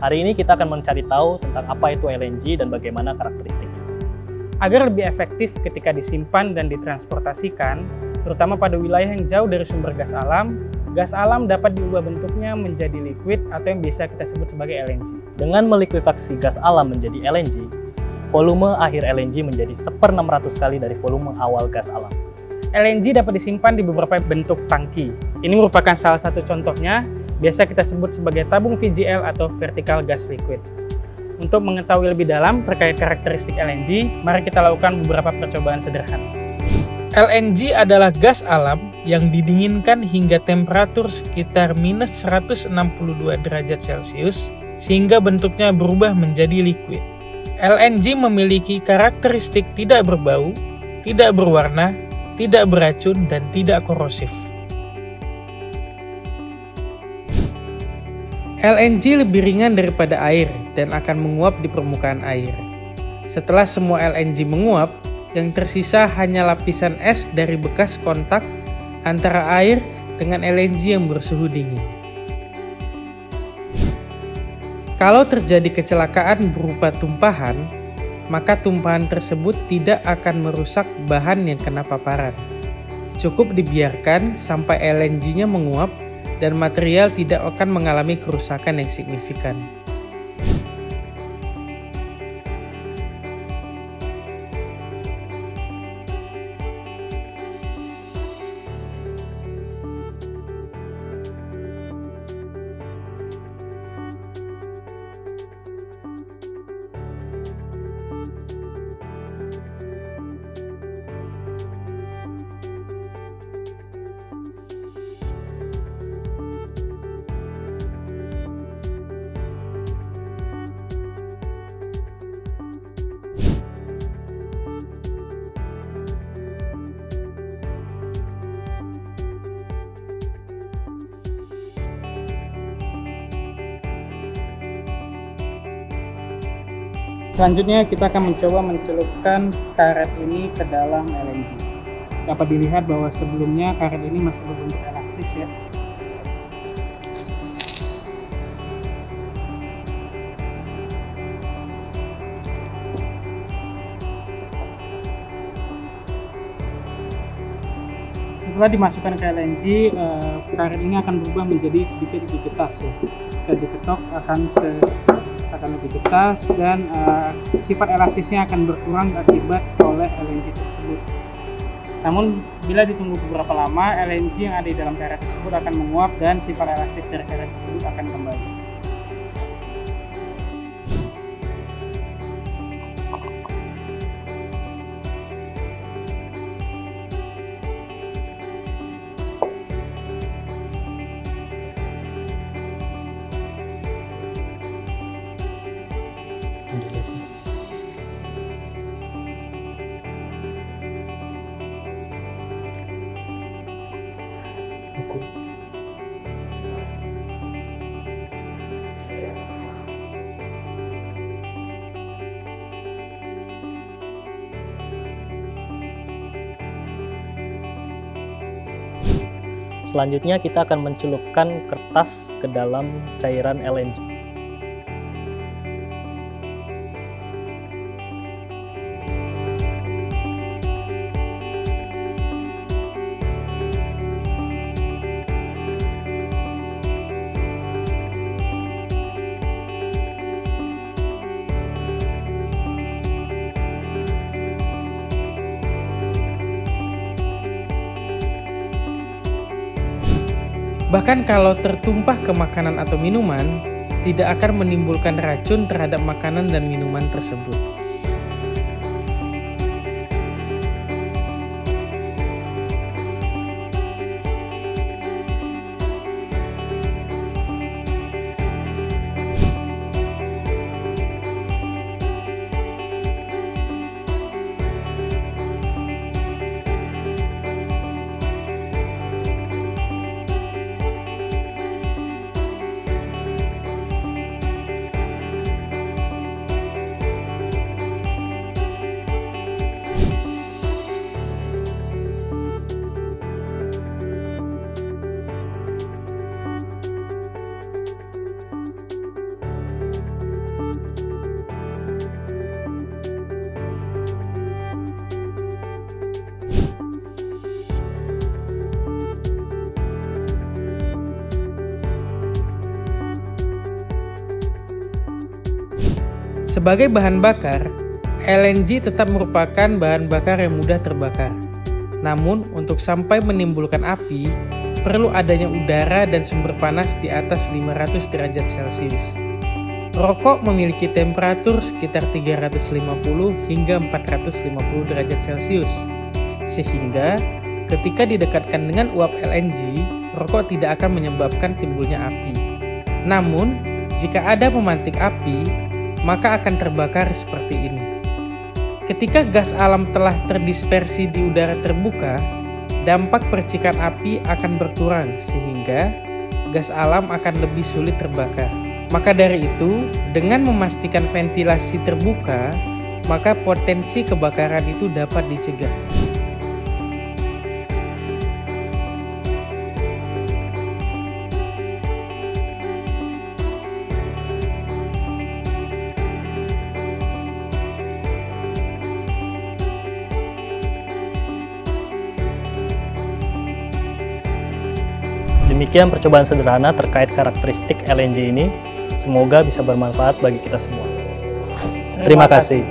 Hari ini kita akan mencari tahu tentang apa itu LNG dan bagaimana karakteristiknya. Agar lebih efektif ketika disimpan dan ditransportasikan, terutama pada wilayah yang jauh dari sumber gas alam dapat diubah bentuknya menjadi liquid atau yang biasa kita sebut sebagai LNG. Dengan melikuifaksi gas alam menjadi LNG, volume akhir LNG menjadi 1/600 kali dari volume awal gas alam. LNG dapat disimpan di beberapa bentuk tangki. Ini merupakan salah satu contohnya, biasa kita sebut sebagai tabung VGL atau Vertical Gas Liquid. Untuk mengetahui lebih dalam terkait karakteristik LNG, mari kita lakukan beberapa percobaan sederhana. LNG adalah gas alam yang didinginkan hingga temperatur sekitar minus 162 derajat Celcius, sehingga bentuknya berubah menjadi liquid. LNG memiliki karakteristik tidak berbau, tidak berwarna, tidak beracun, dan tidak korosif. LNG lebih ringan daripada air dan akan menguap di permukaan air. Setelah semua LNG menguap, yang tersisa hanya lapisan es dari bekas kontak antara air dengan LNG yang bersuhu dingin. Kalau terjadi kecelakaan berupa tumpahan, maka tumpahan tersebut tidak akan merusak bahan yang kena paparan. Cukup dibiarkan sampai LNG-nya menguap dan material tidak akan mengalami kerusakan yang signifikan. Selanjutnya kita akan mencoba mencelupkan karet ini ke dalam LNG. Dapat dilihat bahwa sebelumnya karet ini masih berbentuk elastis ya. Setelah dimasukkan ke LNG, karet ini akan berubah menjadi sedikit lebih getas ya. Jika diketok akan lebih getas dan sifat elastisnya akan berkurang akibat oleh LNG tersebut. Namun bila ditunggu beberapa lama, LNG yang ada di dalam karet tersebut akan menguap dan sifat elastis dari karet tersebut akan kembali. Selanjutnya kita akan mencelupkan kertas ke dalam cairan LNG. Bahkan kalau tertumpah ke makanan atau minuman, tidak akan menimbulkan racun terhadap makanan dan minuman tersebut. Sebagai bahan bakar, LNG tetap merupakan bahan bakar yang mudah terbakar. Namun, untuk sampai menimbulkan api, perlu adanya udara dan sumber panas di atas 500 derajat Celcius. Rokok memiliki temperatur sekitar 350 hingga 450 derajat Celcius. Sehingga, ketika didekatkan dengan uap LNG, rokok tidak akan menyebabkan timbulnya api. Namun, jika ada pemantik api, maka akan terbakar seperti ini. Ketika gas alam telah terdispersi di udara terbuka, dampak percikan api akan berkurang sehingga gas alam akan lebih sulit terbakar. Maka dari itu, dengan memastikan ventilasi terbuka, maka potensi kebakaran itu dapat dicegah. Demikian percobaan sederhana terkait karakteristik LNG ini. Semoga bisa bermanfaat bagi kita semua. Terima kasih.